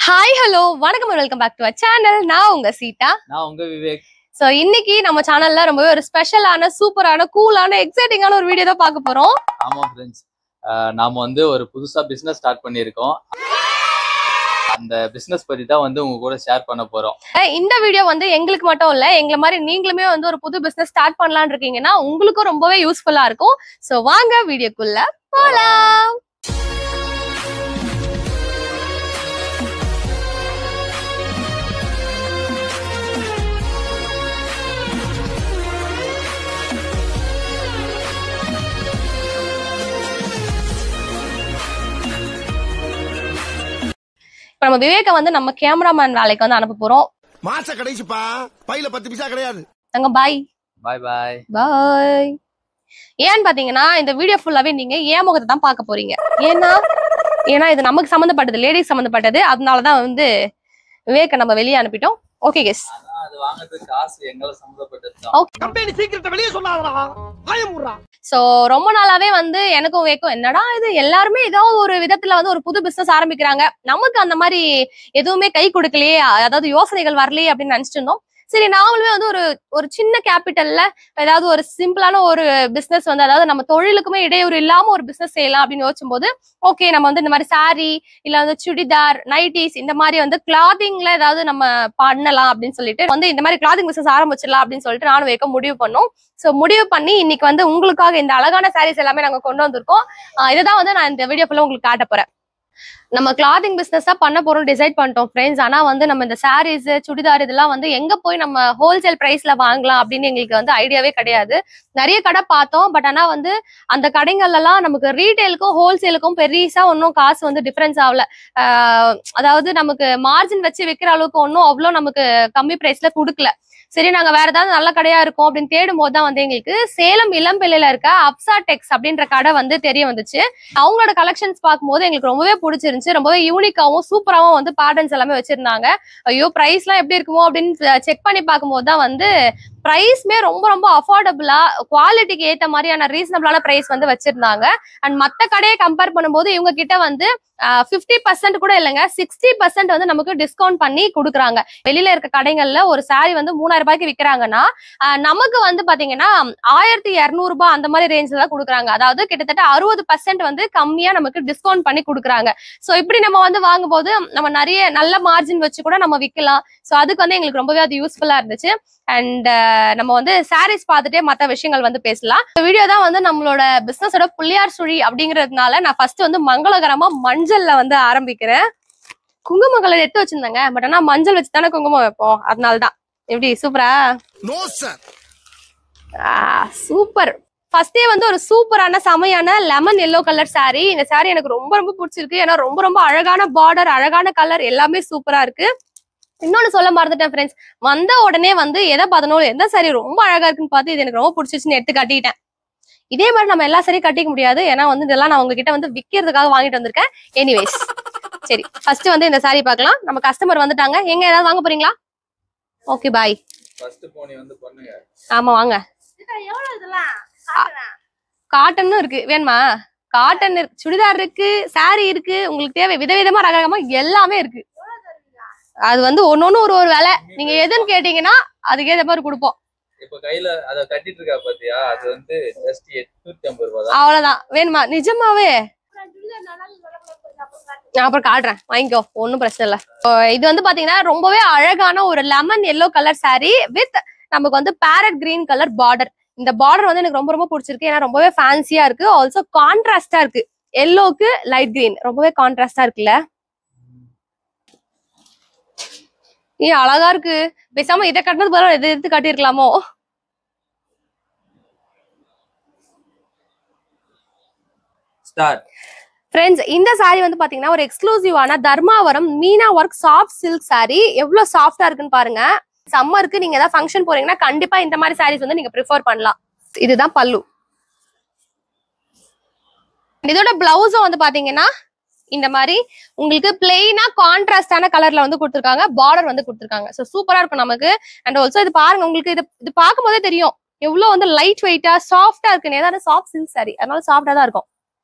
Hi, hello, வணக்கம் and welcome back to our channel. நான் உங்க சீதா. நான் உங்க விவேக். சோ இன்னைக்கு நம்ம சேனல்ல ரொம்பவே ஒரு ஸ்பெஷலான சூப்பரான கூலான எக்ஸைட்டிங்கான ஒரு வீடியோ தான் பார்க்க போறோம். ஆமா फ्रेंड्स, நாம ஒரு புதுசா பிசினஸ் ஸ்டார்ட் பண்ணியிருக்கோம். அந்த பிசினஸ் பத்தி தான் உங்க கூட ஷேர் பண்ண போறோம். இந்த வீடியோ எங்களுக்கு மட்டும் இல்ல, எங்களை மாதிரி நீங்களுமே ஒரு புது பிசினஸ் ஸ்டார்ட் பண்ணலாம்னு இருக்கீங்கன்னா உங்களுக்கும் ரொம்பவே யூஸ்ஃபுல்லா இருக்கும். சோ வாங்க வீடியோக்குள்ள போலாம். நம்ம விவேக நம்ம கேமராமேன் வேலைக்கு அனுப்ப போறோம். மாச கடைசிப்பா, பையில 10 பைசா கிடையாது. தங்க பாய். பாய் பாய். பாய். ஏன்னு பாத்தீங்கன்னா இந்த வீடியோ ஃபுல்லாவே நீங்க ஏன் முகத்தை தான் பார்க்க போறீங்க. ஏன்னா இது நமக்கு சம்பந்தப்பட்டது, லேடிஸ் சம்பந்தப்பட்டது. அதனாலதான் விவேக நம்ம வெளியே அனுப்பிட்டோம். Okay guess. அது வாங்குறதுக்கு காசு எங்கள சம்பந்தப்பட்டது. கம்பெனி சீக்கிரத்தை வெளிய சொல்லாதடா. பயமுறா. சோ ரொம்ப நாளாவே எனக்கும் வேக்கும் என்னடா இது, எல்லாருமே ஏதோ ஒரு விதத்துல ஒரு புது பிசினஸ் ஆரம்பிக்கிறாங்க, நமக்கு அந்த மாதிரி எதுவுமே கை கொடுக்கலையே, அதாவது யோசனைகள் வரலையே அப்படின்னு நினைச்சிட்டு இருந்தோம். சரி நாமளுமே ஒரு சின்ன கேபிட்டல்ல ஏதாவது ஒரு சிம்பிளான ஒரு பிசினஸ் அதாவது நம்ம தொழிலுக்குமே இடையூறு இல்லாம ஒரு பிசினஸ் செய்யலாம் அப்படின்னு யோசிச்சும் போது ஓகே நம்ம இந்த மாதிரி சாரி இல்ல சுடிதார் நைட்டிஸ் இந்த மாதிரி கிளாத்திங்ல ஏதாவது நம்ம பண்ணலாம் அப்படின்னு சொல்லிட்டு இந்த மாதிரி கிளாத்திங் பிசினஸ் ஆரம்பிச்சிடலாம் அப்படின்னு சொல்லிட்டு நானும் வைக்க முடிவு பண்ணோம். சோ முடிவு பண்ணி இன்னைக்கு உங்களுக்காக இந்த அழகான சாரீஸ் எல்லாமே நாங்க கொண்டு வந்திருக்கோம். இதைதான் நான் இந்த வீடியோ ஃபுல்லா உங்களுக்கு காட்ட போறேன். நம்ம கிளாத்திங் பிசினஸ் தான் பண்ண போறோம் டிசைட் பண்ணிட்டோம் ஃப்ரெண்ட்ஸ். ஆனா நம்ம இந்த சாரீஸ் சுடிதார் இதெல்லாம் எங்க போய் நம்ம ஹோல்சேல் பிரைஸ்ல வாங்கலாம் அப்படின்னு எங்களுக்கு ஐடியாவே கிடையாது. நிறைய கடை பார்த்தோம். பட் ஆனா அந்த கடைகள்ல எல்லாம் நமக்கு ரீட்டைலுக்கும் ஹோல்சேலுக்கும் பெருசா ஒன்னும் காசு டிஃபரன்ஸ் ஆகல. அதாவது நமக்கு மார்ஜின் வச்சு விற்கிற அளவுக்கு ஒன்னும் அவ்வளவு நமக்கு கம்மி பிரைஸ்ல கொடுக்கல. சரி நாங்க வேற ஏதாவது நல்ல கடையா இருக்கும் அப்படின்னு தேடும் போதுதான் எங்களுக்கு சேலம் இளம்பிள்ளையில இருக்க அப்சா டெக்ஸ் அப்படின்ற கடை தெரிய வந்துச்சு. அவங்களோட கலெக்ஷன்ஸ் பார்க்கும்போது எங்களுக்கு ரொம்பவே பிடிச்சிருந்துச்சு. ரொம்பவே யூனிக்காவும் சூப்பராவும் பேட்டர்ன்ஸ் எல்லாமே வச்சிருந்தாங்க. ஐயோ பிரைஸ் எல்லாம் எப்படி இருக்குமோ அப்படின்னு செக் பண்ணி பார்க்கும்போது தான் பிரைஸ்மே ரொம்ப ரொம்ப அஃபோர்டபுளா குவாலிட்டிக்கு ஏத்த மாதிரியான ரீசனபிளான பிரைஸ் வச்சிருந்தாங்க. அண்ட் மத்த கடையை கம்பேர் பண்ணும்போது இவங்க கிட்ட 50% கூட இல்லைங்க, 60% நமக்கு டிஸ்கவுண்ட் பண்ணி கொடுக்குறாங்க. வெளியில இருக்க கடைகள்ல ஒரு சாரி 3000 ரூபாய்க்கு விற்கிறாங்கன்னா நமக்கு பாத்தீங்கன்னா 1200 ரூபாய் அந்த மாதிரி ரேஞ்ச்ல தான் கொடுக்குறாங்க. அதாவது கிட்டத்தட்ட 60% கம்மியா நமக்கு டிஸ்கவுண்ட் பண்ணி கொடுக்குறாங்க. சோ இப்படி நம்ம வாங்கும் போது நம்ம நிறைய நல்ல மார்ஜின் வச்சு கூட நம்ம விற்கலாம். சோ அதுக்கு எங்களுக்கு ரொம்பவே அது யூஸ்ஃபுல்லா இருந்துச்சு. அண்ட் நம்ம சாரீஸ் பார்த்துட்டே மற்ற விஷயங்கள் பேசலாம். இந்த வீடியோ தான் நம்மளோட பிசினஸோட புள்ளியார் சுழி அப்படிங்கிறதுனால நான் ஃபர்ஸ்ட் மங்களகரமா மஞ்சள்ல ஆரம்பிக்கிறேன். குங்கும கலர் எடுத்து வச்சிருந்தாங்க, பட் ஆனா மஞ்சள் வச்சு தானே குங்குமம் வைப்போம், அதனாலதான். எப்படி சூப்பரா? சூப்பர். ஃபர்ஸ்டே ஒரு சூப்பரான செமையான லெமன் எல்லோ கலர் சாரி. இந்த சாரி எனக்கு ரொம்ப ரொம்ப பிடிச்சிருக்கு. ஏன்னா ரொம்ப ரொம்ப அழகான பார்டர், அழகான கலர், எல்லாமே சூப்பரா இருக்கு. இன்னொன்னு சொல்ல மறந்துட்டேன் ஃப்ரெண்ட்ஸ், வந்த உடனே எதை பார்த்தனோ எந்த சாரி ரொம்ப அழகா இருக்குன்னு பார்த்து இது எனக்கு ரொம்ப பிடிச்சிச்சுன்னு எடுத்து கட்டிட்டேன். இதே மாதிரி நம்ம எல்லா சாரியும் கட்டிக்க முடியாது. ஏன்னா இதெல்லாம் நான் உங்ககிட்ட விற்கிறதுக்காக வாங்கிட்டு வந்திருக்கேன். எனிவேஸ் சரி ஃபர்ஸ்ட் இந்த சாரி பார்க்கலாம். நம்ம கஸ்டமர் வந்துட்டாங்க. எங்க ஏதாவது வாங்க போறீங்களா? Okay bye. ஆமா வாங்க. காட்டனும் இருக்கு, வேணுமா? காட்டன் இருக்கு, சுடிதார் இருக்கு, சாரி இருக்கு, உங்களுக்கு தேவை விதவிதமா ரகரகமா எல்லாமே இருக்கு. அது ஒன்னொன்னு ஒரு ஒரு வேலை. நீங்க எதுன்னு கேட்டீங்கன்னா அதுக்கு ஏத்த மாதிரி கொடுப்போம். இப்ப கையில அத கட்டிட்டு இருக்கா பாத்தியா, அது ஜஸ்ட் 850 ரூபாய் தான். அவ்வளவுதான். வேணுமா? நிஜமாவே நான் அப்புறம் காட்டுறேன், வாங்கிக்கோ, ஒன்னும் பிரச்சனை இல்ல. இது பாத்தீங்கன்னா ரொம்பவே அழகான ஒரு lemon yellow colour sorry with நமக்கு பேரட் கிரீன் கலர் பார்டர். இந்த பார்டர் எனக்கு ரொம்ப ரொம்ப பிடிச்சிருக்கு. ஏன்னா ரொம்பவே ஃபேன்சியா இருக்கு. ஆல்சோ கான்ட்ராஸ்டா இருக்கு. எல்லோக்கு லைட் கிரீன் ரொம்பவே கான்ட்ராஸ்டா இருக்குல்ல. அழகா இருக்கு. பேசாம இதை கட்டினது பதிலா இதை எடுத்து கட்டிருக்கலாமோ? ஃப்ரெண்ட்ஸ் இந்த சாரி பாத்தீங்கன்னா ஒரு எக்ஸ்க்ளூசிவான Dharmavaram meena work soft silk sari. எவ்வளவு சாஃப்டா இருக்குன்னு பாருங்க. சம்மருக்கு நீங்க ஏதாவது ஃபங்க்ஷன் போறீங்கன்னா கண்டிப்பா இந்த மாதிரி சாரீஸ் நீங்க ப்ரிஃபர் பண்ணலாம். இதுதான் பல்லு. இதோட பிளவுஸும் பாத்தீங்கன்னா இந்த மாதிரி உங்களுக்கு பிளெயினா கான்ட்ராஸ்டான கலர்ல கொடுத்துருக்காங்க. பார்டர் கொடுத்துருக்காங்க. சோ சூப்பரா இருக்கும் நமக்கு. அண்ட் ஆல்சோ இது பாருங்க, உங்களுக்கு இது பார்க்கும் போதே தெரியும் எவ்வளவு லைட் வெயிட்டா சாஃப்டா இருக்குன்னு. ஏதாவது சாஃப்ட் சில்க் சாரி, அதனால சாஃப்டா தான் இருக்கும்.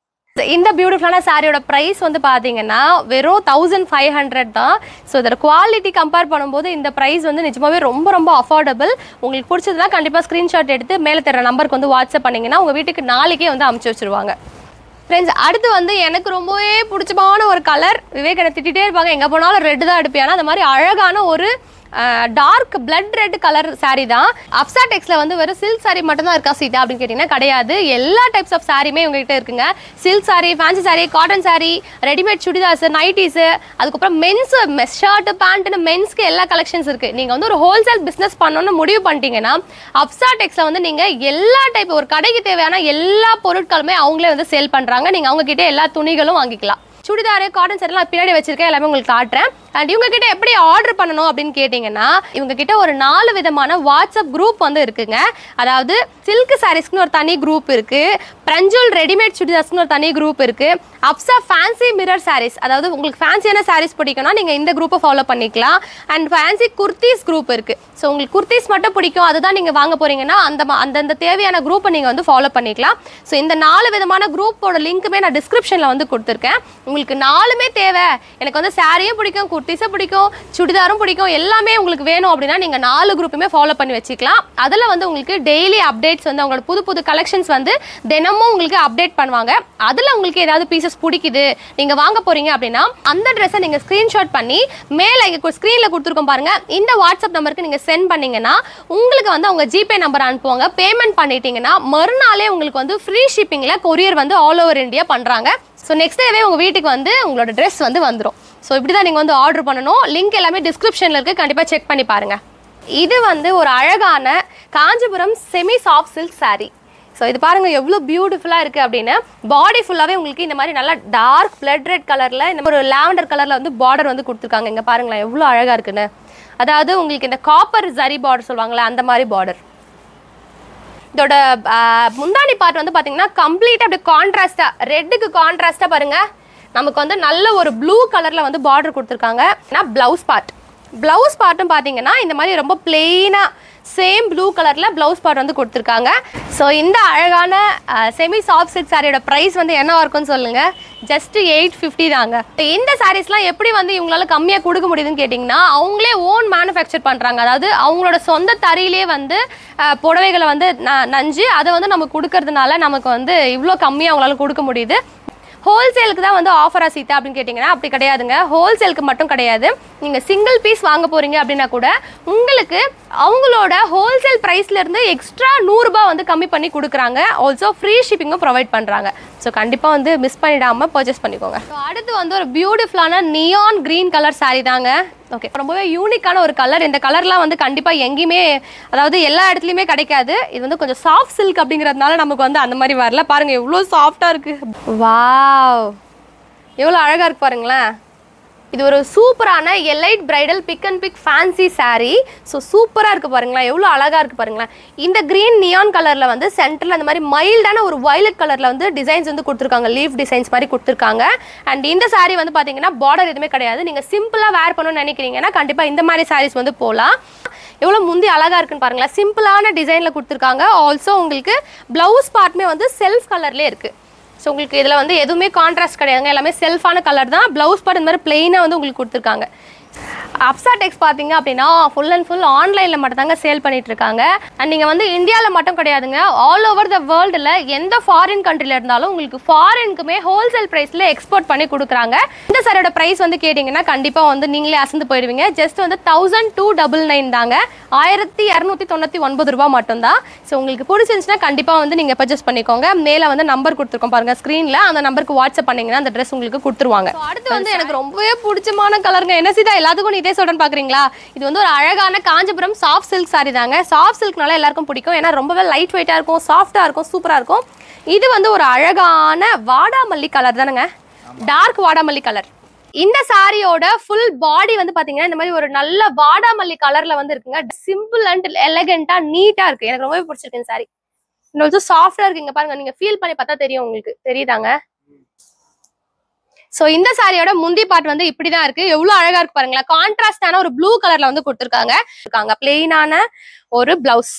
இந்த பியூட்டிஃபுல்லான சாரியோட ப்ரைஸ் வந்து பார்த்தீங்கன்னா வெறும் 1500 தான். ஸோ இதோட குவாலிட்டி கம்பேர் பண்ணும்போது இந்த ப்ரைஸ் வந்து நிஜமாவே ரொம்ப ரொம்ப அஃபோர்டபுள். உங்களுக்கு பிடிச்சதுனா கண்டிப்பாக ஸ்க்ரீன்ஷாட் எடுத்து மேலே தர நம்பருக்கு வந்து வாட்ஸ்அப் பண்ணிங்கன்னா உங்கள் வீட்டுக்கு நாளைக்கே வந்து அமுச்சு வச்சுருவாங்க. ஃப்ரெண்ட்ஸ், அடுத்து வந்து எனக்கு ரொம்பவே பிடிச்சமான ஒரு கலர். விவேக் என்னை திட்டிகிட்டே இருப்பாங்க, எங்கே போனாலும் ரெட்டு தான் எடுப்பியானா அந்த மாதிரி அழகான ஒரு dark blood red colour sari தான். அப்சா டெக்ஸ்ல வந்து வெறும் சில்க் சாரீ மட்டும் தான் இருக்கா சீதா அப்படின்னு கேட்டிங்கன்னா கிடையாது. எல்லா டைப்ஸ் ஆஃப் சாரியுமே உங்ககிட்ட இருக்குங்க. Silk sari, fancy sari, cotton sari, readymade chudidars, nighties, அதுக்கப்புறம் மென்ஸ் ஷர்ட் பேண்ட்னு மென்ஸ்க்கு எல்லா கலெக்ஷன்ஸ் இருக்குது. நீங்கள் வந்து ஒரு ஹோல்சேல் பிஸ்னஸ் பண்ணணும்னு முடிவு பண்ணிட்டீங்கன்னா அப்சா டெக்ஸ்ல வந்து நீங்கள் எல்லா டைப் ஒரு கடைக்கு தேவையான எல்லா பொருட்களுமே அவங்களே வந்து சேல் பண்ணுறாங்க. நீங்கள் அவங்ககிட்ட எல்லா துணிகளும் வாங்கிக்கலாம். சுடிதாரு, காட்டன் சாரிலாம் பின்னாடி வச்சிருக்கேன், எல்லாமே உங்களுக்கு காட்டுறேன். அண்ட் இவங்க கிட்ட எப்படி ஆர்டர் பண்ணணும் அப்படின்னு கேட்டிங்கன்னா இவங்க கிட்ட ஒரு 4 விதமான வாட்ஸ்அப் குரூப் வந்து இருக்குங்க. அதாவது சில்க் சாரீஸ்க்குன்னு ஒரு தனி குரூப் இருக்கு, பிரஞ்சுல் ரெடிமேட் சுடிதார்ஸ்னு ஒரு தனி குரூப் இருக்கு, அப்சா ஃபேன்சி மிரர் சாரீஸ், அதாவது உங்களுக்கு ஃபேன்சியான சாரீஸ் பிடிக்கும்னா நீங்கள் இந்த குரூப்பை ஃபாலோ பண்ணிக்கலாம். அண்ட் ஃபேன்சி குர்த்திஸ் குரூப் இருக்கு. ஸோ உங்களுக்கு குர்த்திஸ் மட்டும் பிடிக்கும், அதுதான் நீங்கள் வாங்க போறீங்கன்னா அந்த தேவையான குரூப்பை நீங்கள் வந்து ஃபாலோ பண்ணிக்கலாம். ஸோ இந்த 4 விதமான குரூப்போட லிங்க்குமே நான் டிஸ்கிரிப்ஷனில் வந்து கொடுத்துருக்கேன். உங்களுக்கு 4மே தேவை, எனக்கு வந்து சாரியும் பிடிக்கும், குர்த்திஸும் பிடிக்கும், சுடிதாரும் பிடிக்கும், எல்லாமே உங்களுக்கு வேணும் அப்படின்னா நீங்கள் 4 குரூப்புமே ஃபாலோ பண்ணி வச்சுக்கலாம். அதில் வந்து உங்களுக்கு டெய்லி அப்டேட்ஸ் வந்து அவங்களோட புது புது கலெக்ஷன்ஸ் வந்து தினமும் உங்களுக்கு அப்டேட் பண்ணுவாங்க. அதில் உங்களுக்கு ஏதாவது பீசஸ் பிடிக்குது நீங்கள் வாங்க போறீங்க அப்படின்னா அந்த ட்ரெஸ்ஸை நீங்கள் ஸ்க்ரீன்ஷாட் பண்ணி மேலே இங்கே ஸ்க்ரீனில் கொடுத்துருக்கோம் பாருங்க, இந்த வாட்ஸ்அப் நம்பருக்கு நீங்கள் சென்ட் பண்ணீங்கன்னா உங்களுக்கு வந்து அவங்க ஜிபே நம்பர் அனுப்புவாங்க. பேமெண்ட் பண்ணிட்டீங்கன்னா மறுநாளே உங்களுக்கு வந்து ஃப்ரீ ஷிப்பிங்கில் கொரியர் வந்து ஆல் ஓவர் இந்தியா பண்ணுறாங்க. ஸோ நெக்ஸ்ட் டேவே உங்கள் வீட்டுக்கு வந்து உங்களோட ட்ரெஸ் வந்து வந்துடும். ஸோ இப்படி தான் நீங்கள் வந்து ஆர்டர் பண்ணணும். லிங்க் எல்லாமே டிஸ்கிரிப்ஷனில் இருக்குது, கண்டிப்பாக செக் பண்ணி பாருங்கள். இது வந்து ஒரு அழகான Kanchipuram semi soft silk sari. So இது பாருங்கள் எவ்வளோ பியூட்டிஃபுல்லாக இருக்குது அப்படின்னு. பாடி ஃபுல்லாகவே உங்களுக்கு இந்த மாதிரி நல்லா டார்க் பிளட் ரெட் கலரில் இந்த ஒரு லாவெண்டர் கலரில் வந்து பார்டர் வந்து கொடுத்துருக்காங்க. இங்கே பாருங்களேன் எவ்வளோ அழகாக இருக்குன்னு. அதாவது உங்களுக்கு இந்த காப்பர் ஜரி பார்டர் சொல்லுவாங்களே அந்த மாதிரி பார்டர். இதோட முந்தானி பார்ட் வந்து பார்த்தீங்கன்னா கம்ப்ளீட்டாக அப்படி கான்ட்ராஸ்டாக ரெட்டுக்கு கான்ட்ராஸ்டாக பாருங்கள் நமக்கு வந்து நல்ல ஒரு ப்ளூ கலரில் வந்து பார்டர் கொடுத்துருக்காங்க. ஏன்னா ப்ளவுஸ் பார்ட்டும் பார்த்தீங்கன்னா இந்த மாதிரி ரொம்ப பிளெயினாக சேம் ப்ளூ கலரில் ப்ளவுஸ் பார்ட் வந்து கொடுத்துருக்காங்க. ஸோ இந்த அழகான செமி சாஃப்ட் சில்க் சாரியோட ப்ரைஸ் வந்து என்னவா இருக்குன்னு சொல்லுங்கள், ஜஸ்ட் 850 தாங்க. இந்த சாரீஸ்லாம் எப்படி வந்து இவங்களால கம்மியாக கொடுக்க முடியுதுன்னு கேட்டிங்கன்னா அவங்களே ஓன் மேனுஃபேக்சர் பண்ணுறாங்க. அதாவது அவங்களோட சொந்த தறியிலே வந்து புடவைகளை வந்து நஞ்சு அதை வந்து நமக்கு கொடுக்கறதுனால நமக்கு வந்து இவ்வளோ கம்மியாக அவங்களால கொடுக்க முடியுது. ஹோல்சேலுக்கு தான் வந்து ஆஃபரா சீதா அப்படின்னு கேட்டிங்கன்னா அப்படி கிடையாதுங்க. ஹோல்சேலுக்கு மட்டும் கிடையாது, நீங்கள் சிங்கிள் பீஸ் வாங்க போகிறீங்க அப்படின்னா கூட உங்களுக்கு அவங்களோட ஹோல்சேல் ப்ரைஸ்லேருந்து எக்ஸ்ட்ரா 100 ரூபாய் வந்து கம்மி பண்ணி கொடுக்குறாங்க. ஆல்சோ ஃப்ரீ ஷிப்பிங்கும் ப்ரொவைட் பண்ணுறாங்க. ஸோ கண்டிப்பாக வந்து மிஸ் பண்ணிடாமல் பர்ச்சேஸ் பண்ணிக்கோங்க. ஸோ அடுத்து வந்து ஒரு பியூட்டிஃபுல்லான நியான் க்ரீன் கலர் சாரீ தாங்க. ஓகே, ரொம்பவே யூனிக்கான ஒரு கலர். இந்த கலர்லாம் வந்து கண்டிப்பாக எங்கேயுமே அதாவது எல்லா இடத்துலையுமே கிடைக்காது. இது வந்து கொஞ்சம் சாஃப்ட் சில்க் அப்படிங்கிறதுனால நமக்கு வந்து அந்த மாதிரி வரல. பாருங்கள் எவ்வளோ சாஃப்டாக இருக்குது. வாவ், எவ்வளோ அழகாக இருக்கு பாருங்களேன். இது ஒரு சூப்பரான elite bridal pick and pick fancy sari. So சூப்பராக இருக்குது பாருங்களேன், எவ்வளோ அழகாக இருக்குது பாருங்களேன். இந்த க்ரீன் நியான் கலரில் வந்து சென்டரில் அந்த மாதிரி மைல்டான ஒரு வயலட் கலரில் வந்து டிசைன்ஸ் வந்து கொடுத்துருக்காங்க, லீஃப் டிசைன்ஸ் மாதிரி கொடுத்துருக்காங்க. அண்ட் இந்த சாரீ வந்து பார்த்தீங்கன்னா பார்டர் எதுவுமே கிடையாது. நீங்கள் சிம்பிளாக வேர் பண்ணணும்னு நினைக்கிறீங்கன்னா கண்டிப்பாக இந்த மாதிரி சாரீஸ் வந்து போகலாம். எவ்வளோ முந்தி அழகாக இருக்குன்னு பாருங்களேன், சிம்பிளான டிசைனில் கொடுத்துருக்காங்க. ஆல்சோ உங்களுக்கு ப்ளவுஸ் பார்ட்டுமே வந்து செல்ஃப் கலர்லேயே இருக்குது. ஸோ உங்களுக்கு இதில் வந்து எதுவுமே கான்ட்ராஸ்ட் கிடையாதுங்க, எல்லாமே செல்ஃபான கலர் தான். ப்ளவுஸ் பார்ட் இந்த மாதிரி பிளெயினாக வந்து உங்களுக்கு கொடுத்துருக்காங்க. அப்சா டெக்ஸ் பார்த்தீங்க அப்படின்னா ஃபுல் அண்ட் ஃபுல் ஆன்லைனில் மட்டும் தாங்க சேல் பண்ணிட்டு இருக்காங்க. அண்ட் நீங்கள் வந்து இந்தியாவில் மட்டும் கிடையாதுங்க, ஆல் ஓவர் த வேர்ல்டில் எந்த ஃபாரின் கண்ட்ரியில் இருந்தாலும் உங்களுக்கு ஃபாரினுக்குமே ஹோல்சேல் ப்ரைஸில் எக்ஸ்போர்ட் பண்ணி கொடுக்குறாங்க. இந்த சாரோட ப்ரைஸ் வந்து கேட்டிங்கன்னா கண்டிப்பாக வந்து நீங்களே அசந்து போயிடுவீங்க. ஜஸ்ட் வந்து 1299 தாங்க, 1299 ரூபா மட்டும்தான். ஸோ உங்களுக்கு பிடிச்சிருந்துச்சுன்னா கண்டிப்பாக வந்து நீங்கள் பர்ச்சேஸ் பண்ணிக்கோங்க. மேலே வந்து நம்பர் கொடுத்துருக்கோம் பாருங்கள் ஸ்க்ரீனில், அந்த நம்பருக்கு வாட்ஸ்அப் பண்ணிங்கன்னா அந்த ட்ரெஸ் உங்களுக்கு கொடுத்துருவாங்க. அடுத்து வந்து எனக்கு ரொம்பவே பிடிச்சமான கலருங்க. என்ன சீதா எல்லாத்துக்கும் இதே சொல்றேன்னு பாக்குறீங்களா? இது வந்து ஒரு அழகான காஞ்சிபுரம் சாஃப்ட் சில்க் சாரி தாங்க. சாஃப்ட் சில்க்னால எல்லாருக்கும் பிடிக்கும், ஏன்னா ரொம்பவே லைட் வெயிட்டா இருக்கும், சாஃப்டா இருக்கும், சூப்பரா இருக்கும். இது வந்து ஒரு அழகான வாடாமல்லி கலர் தானுங்க, டார்க் வாடாமல்லி கலர். இந்த சாரியோட ஃபுல் பாடி வந்து பாத்தீங்கன்னா இந்த மாதிரி ஒரு நல்ல வாடாமல்லி கலர்ல வந்து இருக்குங்க. சிம்பிள் அண்ட் எலகென்ட்டா நீட்டா இருக்கு, எனக்கு ரொம்பவே பிடிச்சிருக்கு இந்த சாரி. இன்னொரு சாஃப்டா இருக்குங்க பாருங்க, நீங்க ஃபீல் பண்ணி பார்த்தா தெரியும், உங்களுக்கு தெரியுதாங்க. ஸோ இந்த சாரியோட முந்தி பார்ட் வந்து இப்படிதான் இருக்கு, எவ்வளவு அழகா இருக்கு பாருங்களேன். கான்ட்ராஸ்டான ஒரு ப்ளூ கலர்ல வந்து கொடுத்துருக்காங்க. பிளெயினான ஒரு பிளவுஸ்,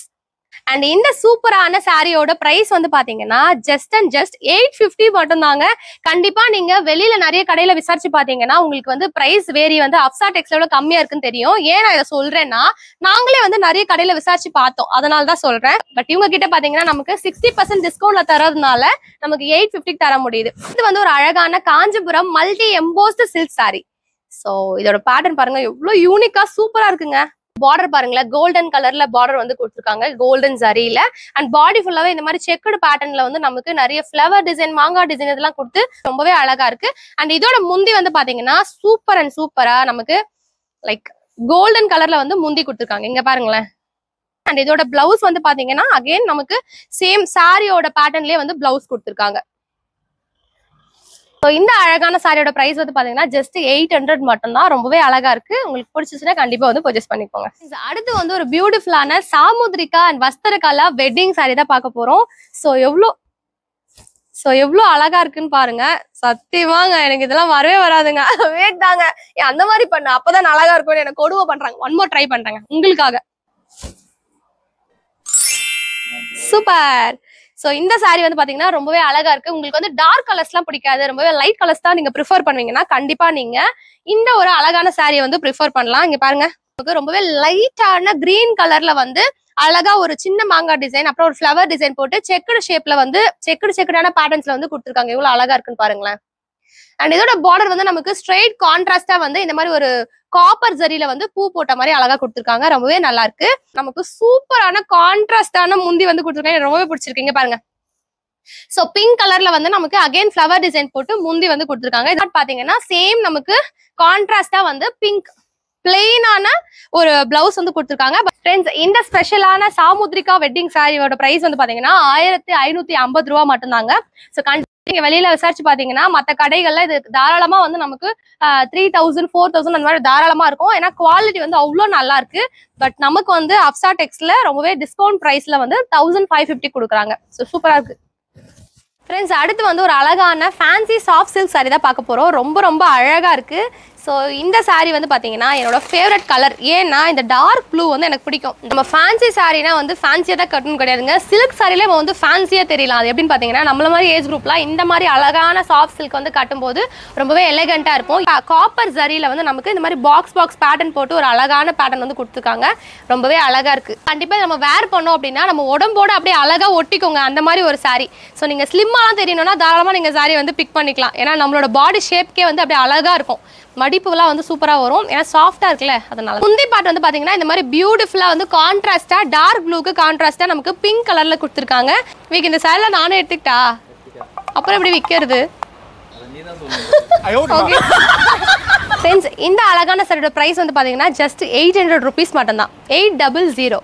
அண்ட் இந்த சூப்பரான சாரியோட பிரைஸ் வந்து பாத்தீங்கன்னா ஜஸ்ட் அண்ட் ஜஸ்ட் 850 மட்டும் தாங்க. கண்டிப்பா நீங்க வெளியில நிறைய கடையில விசாரிச்சு பாத்தீங்கன்னா உங்களுக்கு வந்து பிரைஸ் வேரி வந்து அப்சா டெக்ஸ்டைலோட கம்மியா இருக்குன்னு தெரியும். ஏன் நான் இதை சொல்றேன்னா நாங்களே வந்து நிறைய கடையில விசாரிச்சு பார்த்தோம், அதனாலதான் சொல்றேன். பட் இவங்க கிட்ட பாத்தீங்கன்னா நமக்கு 60% டிஸ்கவுண்ட்ல தரதுனால நமக்கு 850 தர முடியுது. இது வந்து ஒரு அழகான Kanchipuram multi embossed silk sorry. So இதோட பேட்டர்ன் பாருங்க எவ்வளவு யூனிக்கா சூப்பரா இருக்குங்க. பார்டர் பாருங்களேன், கோல்டன் கலர்ல பார்டர் வந்து கொடுத்துருக்காங்க, கோல்டன் ஜரியில. அண்ட் பாடி ஃபுல்லாவே இந்த மாதிரி செக்குடு பேட்டர்ன்ல வந்து நமக்கு நிறைய ஃபிளவர் டிசைன், மாங்காய் டிசைன் இதெல்லாம் கொடுத்து ரொம்பவே அழகா இருக்கு. அண்ட் இதோட முந்தி வந்து பாத்தீங்கன்னா சூப்பர் அண்ட் சூப்பரா நமக்கு லைக் கோல்டன் கலர்ல வந்து முந்தி கொடுத்துருக்காங்க, இங்க பாருங்களேன். அண்ட் இதோட பிளவுஸ் வந்து பாத்தீங்கன்னா அகைன் நமக்கு சேம் சாரியோட பேட்டர்ன்லயே வந்து பிளவுஸ் கொடுத்துருக்காங்க. இந்த அழகான சாரியோட பிரைஸ் வந்து பாத்தீங்கன்னா ஜஸ்ட் 800 மட்டும் தான். ரொம்பவே அழகா இருக்கு. உங்களுக்கு பிடிச்சிச்சுன்னா கண்டிப்பா வந்து பர்ச்சேஸ் பண்ணிக்கோங்க. அடுத்து வந்து ஒரு பியூட்டிஃபுல்லான Samudrika and Vastrakala wedding sorry தான் பார்க்க போறோம். சோ எவ்வளவு அழகா இருக்குன்னு பாருங்க. சத்தியமாங்க எனக்கு இதெல்லாம் வரவே வராதுங்க. வேட் தாங்க, அந்த மாதிரி பண்ண அப்பதான் அழகா இருக்கும்னு எனக்கு கொடுமை பண்றாங்க. ஒன் மோர் ட்ரை பண்றாங்க உங்களுக்காக. சூப்பர். சோ இந்த சாரி வந்து பாத்தீங்கன்னா ரொம்பவே அழகா இருக்கு. உங்களுக்கு வந்து டார்க் கலர்ஸ் எல்லாம் பிடிக்காது, ரொம்பவே லைட் கலர்ஸ் தான் நீங்க ப்ரிஃபர் பண்ணுவீங்கன்னா கண்டிப்பா நீங்க இந்த ஒரு அழகான சாரியை வந்து ப்ரிஃபர் பண்ணலாம். இங்க பாருங்க, ரொம்பவே லைட்டான கிரீன் கலர்ல வந்து அழகா ஒரு சின்ன மாங்காய் டிசைன், அப்புறம் ஒரு ஃபிளவர் டிசைன் போட்டு செக்குடு ஷேப்ல வந்து செக்குடான பேட்டர்ன்ஸ்ல வந்து கொடுத்துருக்காங்க. எவ்வளவு அழகா இருக்குன்னு பாருங்களேன். அண்ட் இதோட பார்டர் வந்து நமக்கு ஸ்ட்ரெயிட் கான்ட்ராஸ்டா வந்து இந்த மாதிரி ஒரு காப்பர் ஜரியில வந்து பூ போட்ட மாதிரி அழகா கொடுத்துருக்காங்க. ரொம்பவே நல்லா இருக்கு. நமக்கு சூப்பரான கான்ட்ராஸ்டான முந்தி வந்து கொடுத்துருக்காங்க, ரொம்பவே பிடிச்சிருக்கீங்க பாருங்க. சோ பிங்க் கலர்ல வந்து நமக்கு அகைன் ஃபிளவர் டிசைன் போட்டு முந்தி வந்து கொடுத்துருக்காங்க. இது பாத்தீங்கன்னா சேம் நமக்கு கான்ட்ராஸ்டா வந்து பிங்க் பிளெயினான ஒரு பிளவுஸ் வந்து கொடுத்துருக்காங்க. ஃப்ரெண்ட்ஸ், இந்த ஸ்பெஷலான சாமுத்ரிகா வெட்டிங் சாரியோட பிரைஸ் வந்து பாத்தீங்கன்னா 1550 ரூபா மட்டும்தாங்க. சோ நீங்க வெளியில விசாரிச்சு பாத்தீங்கன்னா மத்த கடைகள்ல இது தாராளமா வந்து நமக்கு 3000 4000 அந்த மாதிரி தாராளமா இருக்கும். ஏன்னா குவாலிட்டி வந்து அவ்வளவு நல்லா இருக்கு. பட் நமக்கு வந்து அப்சா டெக்ஸ்ல ரொம்பவே டிஸ்கவுண்ட் பிரைஸ்ல வந்து 1550 கொடுக்குறாங்க. ஸோ சூப்பரா இருக்கு. ஃப்ரெண்ட்ஸ், அடுத்து வந்து ஒரு அழகான ஃபேன்சி சாஃப்ட் சில்க் சாரி தான் பார்க்க போறோம். ரொம்ப ரொம்ப அழகா இருக்கு. ஸோ இந்த சாரி வந்து பார்த்தீங்கன்னா என்னோட ஃபேவரட் கலர். ஏன்னா இந்த டார்க் ப்ளூ வந்து எனக்கு பிடிக்கும். நம்ம ஃபேன்சி சாரினா வந்து ஃபேன்சியாக தான் கட்டணும் கிடையாதுங்க. சில்க் சாரிலே நம்ம வந்து ஃபேன்சியாக தெரியலாம். அது எப்படின்னு பார்த்தீங்கன்னா நம்மள மாதிரி ஏஜ் குரூப்லாம் இந்த மாதிரி அழகான சாஃப்ட் சில்க் வந்து கட்டும்போது ரொம்பவே எலகென்ட்டாக இருக்கும். காப்பர் ஜரியில் வந்து நமக்கு இந்த மாதிரி பாக்ஸ் பேட்டர்ன் போட்டு ஒரு அழகான பேட்டர்ன் வந்து கொடுத்துருக்காங்க. ரொம்பவே அழகா இருக்கு. கண்டிப்பாக நம்ம வேர் பண்ணோம் அப்படின்னா நம்ம உடம்போட அப்படியே அழகா ஒட்டிக்கோங்க அந்த மாதிரி ஒரு சாரி. ஸோ நீங்கள் ஸ்லிம்மாலாம் தெரியணும்னா தாராளமாக நீங்கள் சாரி வந்து பிக் பண்ணிக்கலாம். ஏன்னா நம்மளோட பாடி ஷேப்கே வந்து அப்படியே அழகா இருக்கும். மடிப்புலாம் வந்து சூப்பரா வரும். ஏன்னா சாஃப்டா இருக்குல்ல, அதனால. முந்தி பார்ட் வந்து பாத்தீங்கன்னா இந்த மாதிரி பியூட்டிஃபுல்லா வந்து கான்ட்ராஸ்டா டார்க் ப்ளூக்கு கான்ட்ராஸ்டா நமக்கு பிங்க் கலர்ல கொடுத்துருக்காங்க. வீக் இந்த சாரில நானே எடுத்துக்கிட்டா அப்புறம் எப்படி விற்கிறது? ஃப்ரெண்ட்ஸ், இந்த அழகான சாரியோட பிரைஸ் வந்து பாத்தீங்கன்னா ஜஸ்ட் 800 rupees மட்டும்தான். 800.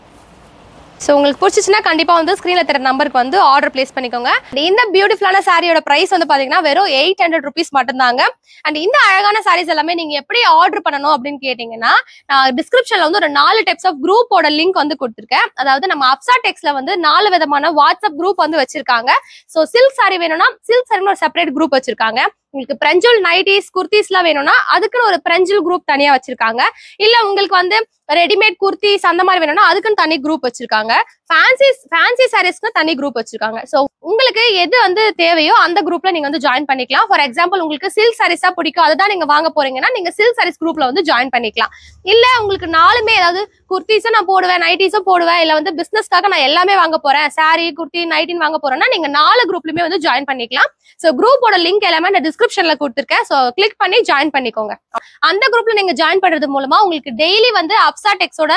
ஸோ உங்களுக்கு பிடிச்சிச்சுன்னா கண்டிப்பாக வந்து ஸ்க்ரீனில் தர நம்பருக்கு வந்து ஆர்டர் பிளேஸ் பண்ணிக்கோங்க. இந்த பியூட்டிஃபுல்லான சாரியோட ப்ரைஸ் வந்து பார்த்தீங்கன்னா வெறும் 800 rupees மட்டும்தாங்க. அண்ட் இந்த அழகான சாரீஸ் எல்லாமே நீங்கள் எப்படி ஆர்டர் பண்ணணும் அப்படின்னு கேட்டிங்கன்னா நான் டிஸ்கிரிப்ஷனில் வந்து ஒரு 4 டைப்ஸ் ஆஃப் குரூப்போட லிங்க் வந்து கொடுத்துருக்கேன். அதாவது நம்ம அப்சா டெக்ஸ்ல வந்து 4 விதமான வாட்ஸ்அப் குரூப் வந்து வச்சிருக்காங்க. ஸோ சில்க் சாரி வேணும்னா சில்க் சாரின்னு ஒரு செப்பரேட் குரூப் வச்சிருக்காங்க. உங்களுக்கு பிரஞ்சல் நைட்டிஸ் குர்த்திஸ்லாம் வேணும்னா அதுக்குன்னு ஒரு பிரஞ்சல் குரூப் தனியா வச்சிருக்காங்க. இல்ல உங்களுக்கு வந்து ரெடிமேட் குர்த்திஸ் அந்த மாதிரி வேணும்னா அதுக்குன்னு தனி குரூப் வச்சிருக்காங்க. ஃபேன்சி சாரீஸ்க்கு தனி குரூப் வச்சிருக்காங்க. ஸோ உங்களுக்கு எது வந்து தேவையோ அந்த குரூப்ல நீங்க வந்து ஜாயின் பண்ணிக்கலாம். ஃபார் எக்ஸாம்பிள் உங்களுக்கு சில்க் சாரீஸ் தான் பிடிக்கும், அதுதான் நீங்க வாங்க போறீங்கன்னா நீங்க சில்க் சாரீஸ் குரூப்ல வந்து ஜாயின் பண்ணிக்கலாம். இல்ல உங்களுக்கு நாலுமே ஏதாவது குர்த்திஸும் நான் போடுவேன், நைட்டிஸும் போடுவேன், இல்ல வந்து பிசினஸ்க்காக நான் எல்லாமே வாங்க போறேன், சாரி குர்த்தி நைட்டின்னு வாங்க போறேன்னா நீங்க 4 குரூப்லயுமே வந்து ஜாயின் பண்ணிக்கலாம். ஸோ குரூப்போட லிங்க் எல்லாமே நான் டிஸ்கிரிப்ஷன்ல கொடுத்துருக்கேன். ஸோ கிளிக் பண்ணி ஜாயின் பண்ணிக்கோங்க. அந்த குரூப்ல நீங்க ஜாயின் பண்றது மூலமா உங்களுக்கு டெய்லி வந்து அப்சா டெக்ஸோட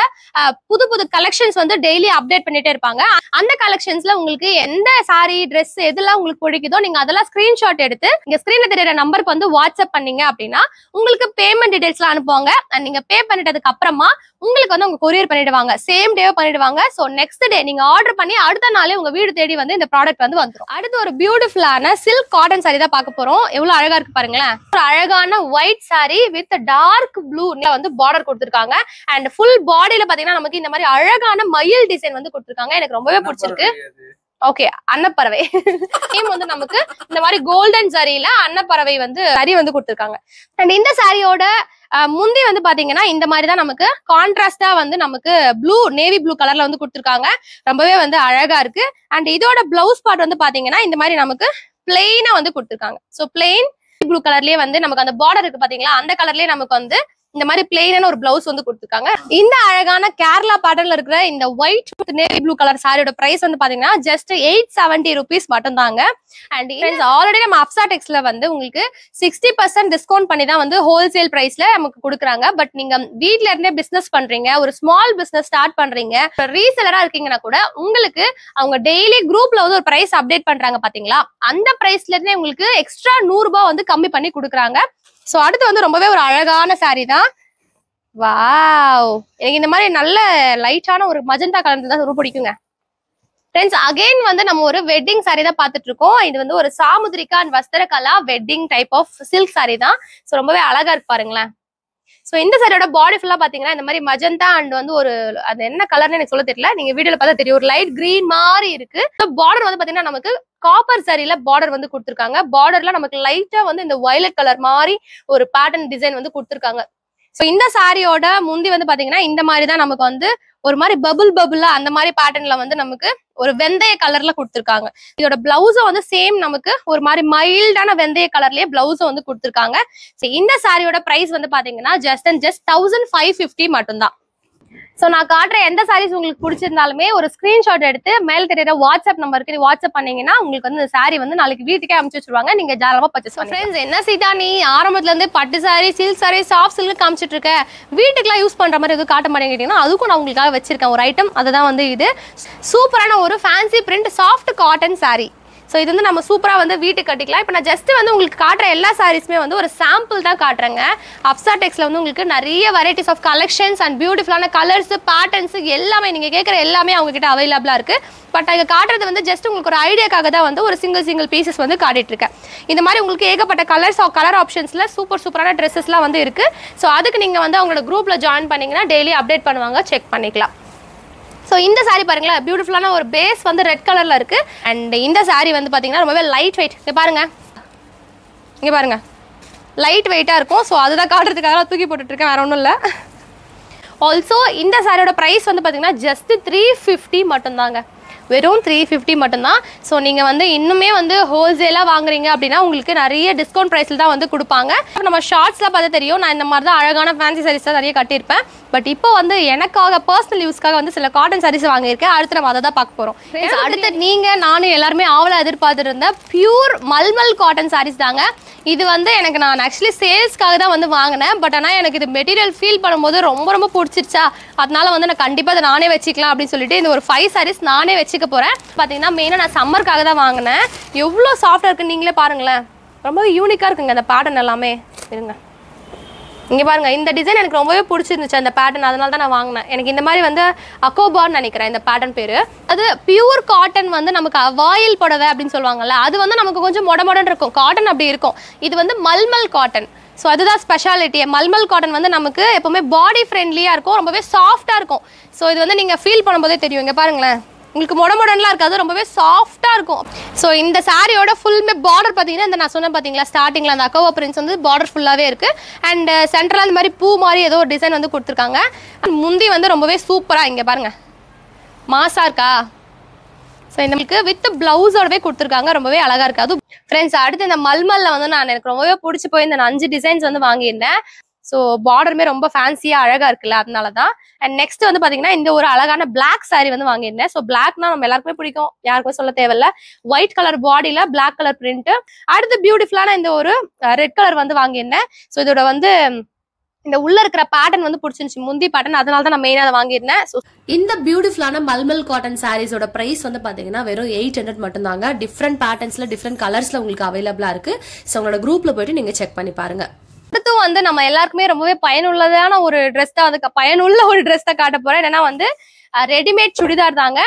புது புது கலெக்ஷன்ஸ் வந்து டெய்லி அப்டேட் பண்ணிட்டே இருப்பாங்க. அந்த கலெக்ஷன்ஸ்ல உங்களுக்கு எந்த சாரி ட்ரெஸ் எதெல்லாம் உங்களுக்கு பிடிக்குதோ நீங்க அதெல்லாம் ஸ்கிரீன்ஷாட் எடுத்து இங்க ஸ்கிரீன்ல தெரியற நம்பருக்கு வந்து வாட்ஸ்அப் பண்ணீங்க அப்படின்னா உங்களுக்கு பேமெண்ட் டீடைல்ஸ்லாம் அனுப்புவாங்க. அண்ட் நீங்க பே பண்ணிட்டதுக்கு அப்புறமா உங்களுக்கு வந்து உங்க கொரியர் பண்ணிடுவாங்க. சேம் டே பண்ணிடுவாங்க. ஸோ நெக்ஸ்ட் டே நீங்க ஆர்டர் பண்ணி அடுத்த நாளே உங்க வீடு தேடி வந்து இந்த ப்ராடக்ட் வந்து வந்துடும். அடுத்து ஒரு பியூட்டிஃபுல்லான சில்க் காட்டன் சாரி தான் பார்க்க போறோம். எவ்வளவு அழகா இருக்கு பாருங்களேன். ஒரு அழகான white sari with dark blue வந்து பார்டர் கொடுத்துருக்காங்க. அண்ட் ஃபுல் பாடியில பாத்தீங்கன்னா நமக்கு இந்த மாதிரி அழகான மயில் டிசைன் வந்து கொடுத்துருக்காங்க. எனக்கு ரொம்பவே பிடிச்சிருக்கு. ஓகே, அன்னப்பறவை நேம் வந்து நமக்கு இந்த மாதிரி கோல்டன் சாரியில அன்னப்பறவை வந்து சாரி வந்து கொடுத்துருக்காங்க. அண்ட் இந்த சாரியோட முந்தி வந்து பாத்தீங்கன்னா இந்த மாதிரி தான் நமக்கு கான்ட்ராஸ்டா வந்து நமக்கு ப்ளூ நேவி ப்ளூ கலர்ல வந்து கொடுத்துருக்காங்க. ரொம்பவே வந்து அழகா இருக்கு. அண்ட் இதோட பிளவுஸ் பார்ட் வந்து பாத்தீங்கன்னா இந்த மாதிரி நமக்கு பிளெயினா வந்து கொடுத்துருக்காங்க. ஸோ பிளெயின் ப்ளூ கலர்லயே வந்து நமக்கு அந்த பார்டர் இருக்கு பாத்தீங்களா, அந்த கலர்லயே நமக்கு வந்து இந்த மாதிரி பிளெயினான ஒரு பிளவுஸ் வந்து கொடுத்துருக்காங்க. இந்த அழகான கேரளா பேட்டர்ன்ல இருக்கிற இந்த ஒயிட் நேவி ப்ளூ கலர் சாரியோட பிரைஸ் வந்து பாத்தீங்கன்னா ஜஸ்ட் 870 rupees மட்டும் தாங்க. அண்ட் ஆல்ரெடி நம்ம அப்சாடெக்ஸ்ல வந்து உங்களுக்கு 60% டிஸ்கவுண்ட் பண்ணி தான் வந்து ஹோல்சேல் பிரைஸ்ல நமக்கு கொடுக்குறாங்க. பட் நீங்க வீட்ல இருந்தே பிசினஸ் பண்றீங்க, ஒரு ஸ்மால் பிசினஸ் ஸ்டார்ட் பண்றீங்க, ரீசெலரா இருக்கீங்கன்னா கூட உங்களுக்கு அவங்க டெய்லி குரூப்ல வந்து ஒரு பிரைஸ் அப்டேட் பண்றாங்க பாத்தீங்களா, அந்த பிரைஸ்ல இருந்தே உங்களுக்கு எக்ஸ்ட்ரா 100 ரூபாய் வந்து கம்மி பண்ணி கொடுக்குறாங்க. சோ அடுத்து வந்து ரொம்பவே ஒரு அழகான சாரி தான். வாவ், எனக்கு இந்த மாதிரி நல்ல லைட்டான ஒரு மஜந்தா கலர் தான் ரொம்ப பிடிக்குங்க. ஃப்ரெண்ட்ஸ், அகைன் வந்து நம்ம ஒரு வெட்டிங் சாரி தான் பார்த்துட்டு இருக்கோம். இது வந்து ஒரு Samudrika and Vastrakala wedding type of silk sari தான். ஸோ ரொம்பவே அழகா இருக்கு பாருங்களேன். ஸோ இந்த சாரியோட பாடி ஃபுல்லா பாத்தீங்கன்னா இந்த மாதிரி மஜந்தா அண்ட் வந்து ஒரு அது என்ன கலர்னு எனக்கு சொல்ல தெரியல, நீங்க வீடியோல பார்த்தா தெரியும், ஒரு லைட் கிரீன் மாதிரி இருக்கு. பார்டர் வந்து பாத்தீங்கன்னா நமக்கு காப்பர் சாரியில பார்டர் வந்து கொடுத்துருக்காங்க. பார்டர்ல நமக்கு லைட்டா வந்து இந்த வயலட் கலர் மாதிரி ஒரு பேட்டர்ன் டிசைன் வந்து கொடுத்துருக்காங்க. சோ இந்த சாரியோட முந்தி வந்து பாத்தீங்கன்னா இந்த மாதிரி தான் நமக்கு வந்து ஒரு மாதிரி பபுளா அந்த மாதிரி பேட்டர்ன்ல வந்து நமக்கு ஒரு வெந்தய கலர்ல கொடுத்துருக்காங்க. இதோட பிளவுஸும் வந்து சேம் நமக்கு ஒரு மாதிரி மைல்டான வெந்தய கலர்லயே பிளவுஸும் வந்து கொடுத்துருக்காங்க. இந்த சாரியோட பிரைஸ் வந்து பாத்தீங்கன்னா ஜஸ்ட் 1550 மட்டும்தான். சோ நான் காட்டுற எந்த சாரீஸ் உங்களுக்கு பிடிச்சிருந்தாலுமே ஒரு ஸ்கிரீன்ஷாட் எடுத்து மேல் தெரியுற வாட்ஸ்அப் நம்பருக்கு வாட்ஸ்அப் பண்ணீங்கன்னா உங்களுக்கு வந்து இந்த சாரி வந்து நாளைக்கு வீட்டுக்கே அனுப்பிச்சு வச்சிருவாங்க. நீங்க தாராளமா பர்ச்சேஸ் பண்ணுங்க. ஃப்ரெண்ட்ஸ், என்ன சீதா நீ ஆரம்பத்துல இருந்து பட்டு sorry, silk sorry, soft silk காமிச்சிட்டு இருக்க, வீட்டுக்குலாம் யூஸ் பண்ற மாதிரி எதுவும் காட்ட மாட்டேங்கிட்டீங்கன்னா அதுக்கும் நான் உங்களுக்காக வச்சிருக்கேன் ஒரு ஐட்டம். அதுதான் வந்து இது சூப்பரான ஒரு fancy print soft cotton sorry. So இது வந்து நம்ம சூப்பராக வந்து வீட்டுக்கு கட்டிக்கலாம். இப்போ நான் ஜஸ்ட் வந்து உங்களுக்கு காட்டுற எல்லா சாரீஸுமே வந்து ஒரு சாம்பிள் தான் காட்டுறேங்க. அப்சாடெக்ஸ்ல வந்து உங்களுக்கு நிறைய வெரைட்டிஸ் ஆஃப் கலெக்ஷன்ஸ் அண்ட் பியூட்டிஃபுல்லான கலர்ஸ், பேட்டர்ன்ஸ் எல்லாமே நீங்கள் கேட்குற எல்லாமே அவங்க கிட்ட அவைலபிளாக இருக்கு. பட் இங்கே காட்டுறது வந்து ஜஸ்ட் உங்களுக்கு ஒரு ஐடியாக்காக தான் வந்து ஒரு சிங்கிள் பீசஸ் வந்து காட்டிட்டு இருக்கேன். இந்த மாதிரி உங்களுக்கு ஏகப்பட்ட கலர் ஆப்ஷன்ஸ்ல சூப்பரான ட்ரெஸ்ஸஸ்லாம் வந்து இருக்கு. ஸோ அதுக்கு நீங்கள் வந்து அவங்களோட குரூப்ல ஜாயின் பண்ணீங்கன்னா டெய்லி அப்டேட் பண்ணுவாங்க, செக் பண்ணிக்கலாம். ஸோ இந்த சாரி பாருங்களேன், பியூட்டிஃபுல்லான ஒரு பேஸ் வந்து ரெட் கலர்ல இருக்கு. அண்ட் இந்த சாரி வந்து பாத்தீங்கன்னா ரொம்பவே லைட் வெயிட். இங்க பாருங்க லைட் வெயிட்டா இருக்கும். ஸோ அதுதான் காட்டுறதுக்காக தூக்கி போட்டுட்டு இருக்கேன், வேற ஒன்றும் இல்லை. ஆல்சோ இந்த சாரியோட பிரைஸ் வந்து பாத்தீங்கன்னா ஜஸ்ட் 350 மட்டும்தாங்க, வெறும் 350 மட்டும்தான். ஸோ நீங்கள் வந்து இன்னுமே வந்து ஹோல்சேலாக வாங்குறீங்க அப்படின்னா உங்களுக்கு நிறைய டிஸ்கவுண்ட் ப்ரைஸில் தான் வந்து கொடுப்பாங்க. நம்ம ஷார்ட்ஸில் பார்த்தா தெரியும், நான் இந்த மாதிரி தான் அழகான ஃபேன்சி சாரீஸ் தான் நிறைய கட்டியிருப்பேன். பட் இப்போ வந்து எனக்காக பர்சனல் யூஸ்க்காக வந்து சில காட்டன் சாரீஸ் வாங்கியிருக்கேன். அடுத்து நம்ம அதை தான் பார்க்க போகிறோம். அடுத்து நீங்கள் நானும் எல்லாருமே ஆவலாக எதிர்பார்த்துட்டு இருந்த பியூர் மல்மல் காட்டன் சாரீஸ் தாங்க. இது வந்து எனக்கு நான் ஆக்சுவலி சேல்ஸ்க்காக தான் வந்து வாங்கினேன். பட் ஆனால் எனக்கு இது மெட்டீரியல் ஃபீல் பண்ணும்போது ரொம்ப பிடிச்சிருச்சா, அதனால வந்து நான் கண்டிப்பாக அதை நானே வச்சுக்கலாம் அப்படின்னு சொல்லிட்டு இந்த ஒரு 5 சாரீஸ் நானே வச்சுக்க போகிறேன். பார்த்தீங்கன்னா மெயினாக நான் சம்மருக்காக தான் வாங்கினேன். எவ்வளோ சாஃப்டாக இருக்குன்னு நீங்களே பாருங்களேன், ரொம்ப யூனிக்காக இருக்குங்க அந்த பேட்டர்ன் எல்லாமே. இருங்க இங்கே பாருங்க, இந்த டிசைன் எனக்கு ரொம்பவே பிடிச்சிருந்துச்சு அந்த பேட்டர்ன், அதனால தான் நான் வாங்கினேன். எனக்கு இந்த மாதிரி வந்து அக்கோபான்னு நினைக்கிறேன் இந்த பேட்டர்ன் பேரு. அது பியூர் காட்டன் வந்து நமக்கு வாயில் புடவை அப்படின்னு சொல்லுவாங்கல்ல, அது வந்து நமக்கு கொஞ்சம் மொடன்னு இருக்கும், காட்டன் அப்படி இருக்கும். இது வந்து மல்மல் காட்டன். ஸோ அதுதான் ஸ்பெஷாலிட்டி. மல்மல் காட்டன் வந்து நமக்கு எப்பவுமே பாடி ஃப்ரெண்ட்லியாக இருக்கும், ரொம்பவே சாஃப்டாக இருக்கும். ஸோ இது வந்து நீங்கள் ஃபீல் பண்ணும்போதே தெரியும். இங்கே பாருங்களேன், உங்களுக்கு மொடன்லாம் இருக்காது, ரொம்பவே சாஃப்டாக இருக்கும். ஸோ இந்த சாரியோட ஃபுல்மே பார்டர் பார்த்தீங்கன்னா இந்த நான் சொன்னேன் பார்த்தீங்களா ஸ்டார்டிங்கில் அந்த அக்கோவா பிரிண்ட்ஸ் வந்து பார்டர் ஃபுல்லாகவே இருக்குது. அண்ட் சென்ட்ரலாக அந்த மாதிரி பூ மாதிரி ஏதோ ஒரு டிசைன் வந்து கொடுத்துருக்காங்க. முந்தி வந்து ரொம்பவே சூப்பராக இங்கே பாருங்கள் மாசா இருக்கா. ஸோ இந்த வித் பிளவுஸோடவே கொடுத்துருக்காங்க, ரொம்பவே அழகாக இருக்குது. அதுவும் ஃப்ரெண்ட்ஸ் அடுத்து இந்த மல்மல்ல வந்து எனக்கு ரொம்பவே பிடிச்சி போய் இந்த 5 டிசைன்ஸ் வந்து வாங்கியிருந்தேன். ஸோ பார்டருமே ரொம்ப ஃபேன்சியாக அழகாக இருக்குல்ல, அதனால தான். அண்ட் நெக்ஸ்ட் வந்து பார்த்தீங்கன்னா இந்த ஒரு அழகான பிளாக் சாரி வந்து வாங்கியிருந்தேன். ஸோ பிளாக்னா நம்ம எல்லாருக்குமே பிடிக்கும், யாருக்குமே சொல்ல தேவையில்ல. ஒயிட் கலர் பாடியில் பிளாக் கலர் பிரிண்ட். அடுத்து பியூட்டிஃபுல்லான இந்த ஒரு ரெட் கலர் வந்து வாங்கியிருந்தேன். ஸோ இதோட வந்து இந்த உள்ள இருக்கிற பேட்டர்ன் வந்து பிடிச்சிருந்துச்சு, முந்தி பேட்டர்ன், அதனால தான் நான் மெயினாக அதை வாங்கியிருந்தேன். ஸோ இந்த பியூட்டிஃபுல்லான மல்மல் காட்டன் சாரீஸோட பிரைஸ் வந்து பாத்தீங்கன்னா வெறும் 800 மட்டும்தாங்க. டிஃப்ரெண்ட் பேட்டர்ன்ஸ்ல டிஃப்ரெண்ட் கலர்ஸ்ல உங்களுக்கு அவைலபிளா இருக்கு. ஸோ உங்களோட குரூப்ல போயிட்டு நீங்க செக் பண்ணி பாருங்க. அடுத்து வந்து நம்ம எல்லாருக்குமே ரொம்பவே பயனுள்ளதான ஒரு ட்ரெஸ் தான், அதுக்கு பயனுள்ள ஒரு ட்ரெஸ் தான் காட்ட போறேன். என்னன்னா வந்து ரெடிமேட் சுடிதார் தாங்க.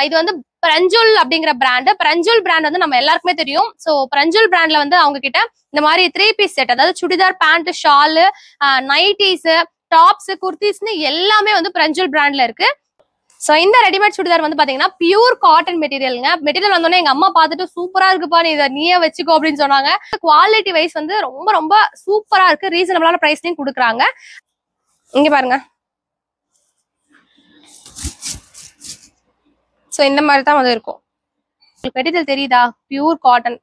இது வந்து பிரஞ்சுல் அப்படிங்கிற பிராண்ட். பிரஞ்சுல் பிராண்ட் வந்து நம்ம எல்லாருக்குமே தெரியும். ஸோ பிரஞ்சுல் பிராண்ட்ல வந்து அவங்க கிட்ட இந்த மாதிரி 3 பீஸ் செட், அதாவது churidar, pant, shawl, nighties, tops, குர்த்திஸ்னு எல்லாமே வந்து பிரஞ்சுல் பிராண்ட்ல இருக்கு. சோ இந்த ரெடிமேட் சுடிதார் வந்து பாத்தீங்கன்னா பியூர் காட்டன் மெட்டீரியல்ங்க. மெட்டீரியல் வந்தோடனே எங்க அம்மா பார்த்துட்டு சூப்பரா இருக்குப்பா, நீ இதை நீயே வச்சுக்கோ அப்படின்னு சொன்னாங்க. குவாலிட்டி வைஸ் வந்து ரொம்ப ரொம்ப சூப்பரா இருக்கு. ரீசனபிளான பிரைஸ்லயும் கொடுக்குறாங்க. இங்க பாருங்க. சோ இந்த மாதிரி தான் வந்து இருக்கும். மெட்டீரியல் தெரியுதா? Pure cotton.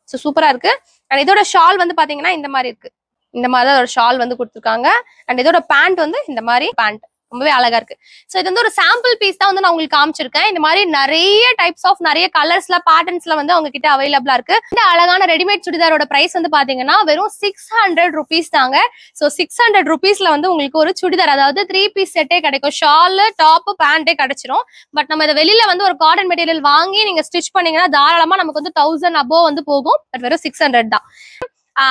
சோ சூப்பரா இருக்கு. அண்ட் இதோட ஷால் வந்து பாத்தீங்கன்னா இந்த மாதிரி இருக்கு. இந்த மாதிரி தான் ஒரு ஷால் வந்து கொடுத்துருக்காங்க. அண்ட் இதோட பேண்ட் வந்து இந்த மாதிரி பேண்ட் ரொம்பவே அழகா இருக்கு. சோ இது வந்து ஒரு சாம்பிள் பீஸ் தான் வந்து நான் உங்களுக்கு காமிச்சிருக்கேன். இந்த மாதிரி நிறைய டைப்ஸ் ஆஃப் நிறைய கலர்ஸ்ல பேட்டர்ன்ஸ்ல வந்து அவங்க கிட்ட அவைலபிளா இருக்கு. இந்த அழகான ரெடிமேட் சுடிதாரோட பிரைஸ் வந்து பாத்தீங்கன்னா வெறும் 600 rupees தாங்க. சோ 600 rupeesல வந்து உங்களுக்கு ஒரு சுடிதார், அதாவது 3 piece செட்டே கிடைக்கும். ஷால், டாப், பேண்டே கிடைச்சிரும். பட் நம்ம இதை வெளியில வந்து ஒரு காட்டன் மெட்டீரியல் வாங்கி நீங்க ஸ்டிச் பண்ணீங்கன்னா தாராளமா நமக்கு வந்து 1000 above வந்து போகும். பட் வெறும் 600 தான்.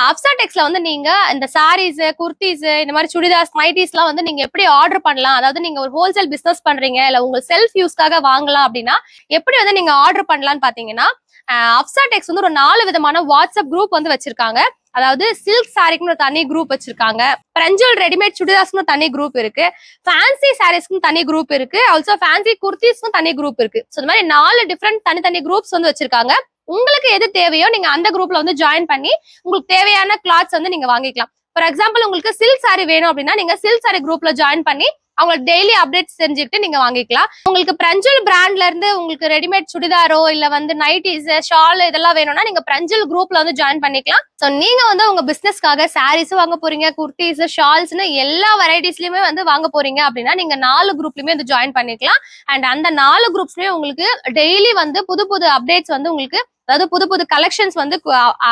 அப்சா டெக்ஸ்ல வந்து நீங்க இந்த சாரீஸ், குர்த்திஸ், இந்த மாதிரி சுடிதார்ஸ், நைட்டிஸ் எல்லாம் வந்து நீங்க எப்படி ஆர்டர் பண்ணலாம், அதாவது நீங்க ஒரு ஹோல்சேல் பிசினஸ் பண்றீங்க இல்ல உங்க செல்ஃப் யூஸ்க்காக வாங்கலாம் அப்படின்னா எப்படி வந்து நீங்க ஆர்டர் பண்ணலாம்னு பாத்தீங்கன்னா, அப்சா டெக்ஸ் வந்து ஒரு 4 விதமான வாட்ஸ்அப் குரூப் வந்து வச்சிருக்காங்க. அதாவது சில்க் சாரிக்குன்னு ஒரு தனி குரூப் வச்சிருக்காங்க, பிரஞ்சல் ரெடிமேட் சுடிதார்ஸ்னு தனி குரூப் இருக்கு, ஃபேன்சி சாரீஸ்க்கு தனி குரூப் இருக்கு, ஆல்சோ ஃபேன்சி குர்த்திஸ்க்கும் தனி குரூப் இருக்கு. சோ இந்த மாதிரி 4 டிஃபரெண்ட் தனித்தனி குரூப்ஸ் வந்து வச்சிருக்காங்க. உங்களுக்கு எது தேவையோ நீங்க அந்த குரூப்ல வந்து ஜாயின் பண்ணி உங்களுக்கு தேவையான கிளாத்ஸ் வந்து நீங்க வாங்கிக்கலாம். ஃபார் எக்ஸாம்பிள் உங்களுக்கு சில்க் சாரி வேணும் அப்படின்னா நீங்க சில்க் சாரி குரூப்ல ஜாயின் பண்ணி அவங்களுக்கு டெய்லி அப்டேட்ஸ் தெரிஞ்சுக்கிட்டு நீங்க வாங்கிக்கலாம். உங்களுக்கு பிரஞ்சல் பிராண்ட்ல இருந்து உங்களுக்கு ரெடிமேட் சுடிதாரோ இல்ல வந்து நைட்டிஸ், ஷால் இதெல்லாம் வேணும்னா நீங்க பிரஞ்சல் குரூப்ல வந்து ஜாயின் பண்ணிக்கலாம். சோ நீங்க வந்து உங்க பிசினஸ்க்காக சாரீஸ் வாங்க போறீங்க, குர்த்திஸ், ஷால்ஸ்னு எல்லா வெரைட்டிஸ்லயுமே வந்து வாங்க போறீங்க அப்படின்னா நீங்க 4 குரூப்லயுமே வந்து ஜாயின் பண்ணிக்கலாம். அண்ட் அந்த 4 குரூப்ஸ்லயும் உங்களுக்கு டெய்லி வந்து புது புது அப்டேட்ஸ் வந்து உங்களுக்கு, அதாவது புது புது கலெக்ஷன்ஸ் வந்து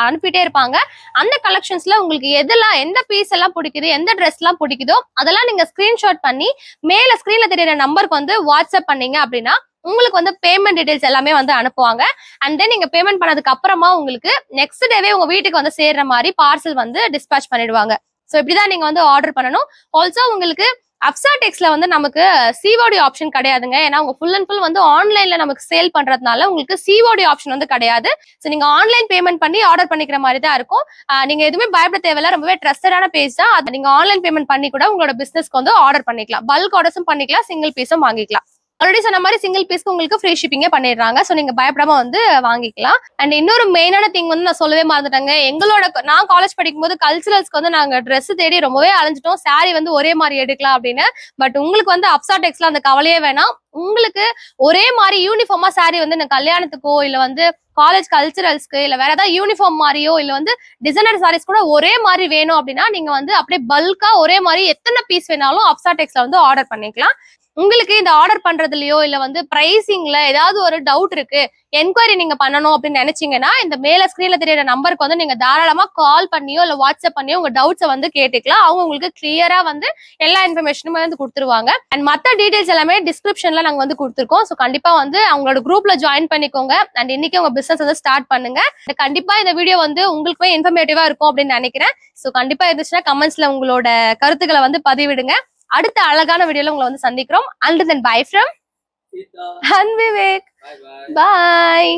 அனுப்பிட்டே இருப்பாங்க. அந்த கலெக்ஷன்ஸ்ல உங்களுக்கு எதெல்லாம், எந்த பீஸ் எல்லாம் பிடிக்குது, எந்த ட்ரெஸ் எல்லாம் பிடிக்குதோ அதெல்லாம் நீங்க ஸ்கிரீன்ஷாட் பண்ணி மேல ஸ்கிரீன்ல தெரியற நம்பருக்கு வந்து வாட்ஸ்அப் பண்ணீங்க அப்படின்னா உங்களுக்கு வந்து பேமெண்ட் டீடைல்ஸ் எல்லாமே வந்து அனுப்புவாங்க. அண்ட் தென் நீங்க பேமெண்ட் பண்ணதுக்கு அப்புறமா உங்களுக்கு நெக்ஸ்ட் டேவே உங்க வீட்டுக்கு வந்து சேர்ற மாதிரி பார்சல் வந்து டிஸ்பேச் பண்ணிடுவாங்க. சோ இப்படிதான் நீங்க வந்து ஆர்டர் பண்ணணும். ஆல்சோ உங்களுக்கு அப்சா டெக்ஸ்ல வந்து நமக்கு சிஓடி ஆப்ஷன் கிடையாதுங்க. ஏன்னா உங்க ஃபுல் அண்ட் ஃபுல் வந்து ஆன்லைன்ல நமக்கு சேல் பண்றதுனால உங்களுக்கு சிஓடி ஆப்ஷன் வந்து கிடையாது. சோ நீங்க ஆன்லைன் பேமெண்ட் பண்ணி ஆர்டர் பண்ணிக்கிற மாதிரி தான் இருக்கும். நீங்க எதுவுமே பயப்பட தேவையில்ல. ரொம்பவே ட்ரஸ்டடான பேஜ் தான். அது நீங்க ஆன்லைன் பேமெண்ட் பண்ணி கூட உங்களோட பிசினஸ்க்கு வந்து ஆர்டர் பண்ணிக்கலாம். பல்க் ஆர்டர்ஸும் பண்ணிக்கலாம், சிங்கிள் பீஸும் வாங்கிக்கலாம். ஆல்ரெடி சொன்ன மாதிரி சிங்கிள் பீஸ்க்கு உங்களுக்கு ஃப்ரீ ஷிப்பிங்கே பண்ணிடுறாங்க. சோ நீங்க பயப்படாம வந்து வாங்கிக்கலாம். அண்ட் இன்னொரு மெயினான திங் வந்து நான் சொல்லவே மறந்துட்டேங்க. நான் காலேஜ் படிக்கும் போது கல்ச்சுரல்ஸ்க்கு வந்து நாங்க ட்ரெஸ் தேடி ரொம்பவே அலைஞ்சிட்டோம். சாரி வந்து ஒரே மாதிரி எடுக்கலாம் அப்படின்னு. பட் உங்களுக்கு வந்து அப்சா டெக்ஸ்ல அந்த கவலையே வேணாம். உங்களுக்கு ஒரே மாதிரி யூனிஃபார்மா சாரி வந்து இந்த கல்யாணத்துக்கோ இல்ல வந்து காலேஜ் கல்ச்சுரல்ஸ்க்கு இல்ல வேற ஏதாவது யூனிஃபார்ம் மாதிரியோ இல்ல வந்து டிசைனர் சாரீஸ் கூட ஒரே மாதிரி வேணும் அப்படின்னா நீங்க வந்து அப்படியே பல்கா ஒரே மாதிரி எத்தனை பீஸ் வேணாலும் அப்சா டெக்ஸ்ல வந்து ஆர்டர் பண்ணிக்கலாம். உங்களுக்கு இந்த ஆர்டர் பண்றதுலயோ இல்ல வந்து பிரைசிங்ல ஏதாவது ஒரு டவுட் இருக்கு, என்கொயரி நீங்க பண்ணணும் அப்படின்னு நினைச்சீங்கன்னா இந்த மேல ஸ்கிரீன்ல தெரியற நம்பருக்கு வந்து நீங்க தாராளமா கால் பண்ணியோ இல்ல வாட்ஸ்அப் பண்ணியோ உங்க டவுட்ஸை வந்து கேட்டுக்கலாம். அவங்க உங்களுக்கு கிளியரா வந்து எல்லா இன்ஃபர்மேஷனுமே வந்து கொடுத்துருவாங்க. அண்ட் மத்த டீடைல்ஸ் எல்லாமே டிஸ்கிரிப்ஷன்ல நாங்க வந்து கொடுத்துருக்கோம். ஸோ கண்டிப்பா வந்து அவங்களோட குரூப்ல ஜாயின் பண்ணிக்கோங்க. அண்ட் இன்னைக்கு உங்க பிசினஸ் வந்து ஸ்டார்ட் பண்ணுங்க. கண்டிப்பா இந்த வீடியோ வந்து உங்களுக்குமே இன்ஃபர்மேட்டிவா இருக்கும் அப்படின்னு நினைக்கிறேன். ஸோ கண்டிப்பா இருந்துச்சுன்னா கமெண்ட்ஸ்ல உங்களோட கருத்துக்களை வந்து பதிவிடுங்க. அடுத்த அழகான வீடியோல உங்களை வந்து சந்திக்கிறோம். Until then, bye from Anvivek. Bye.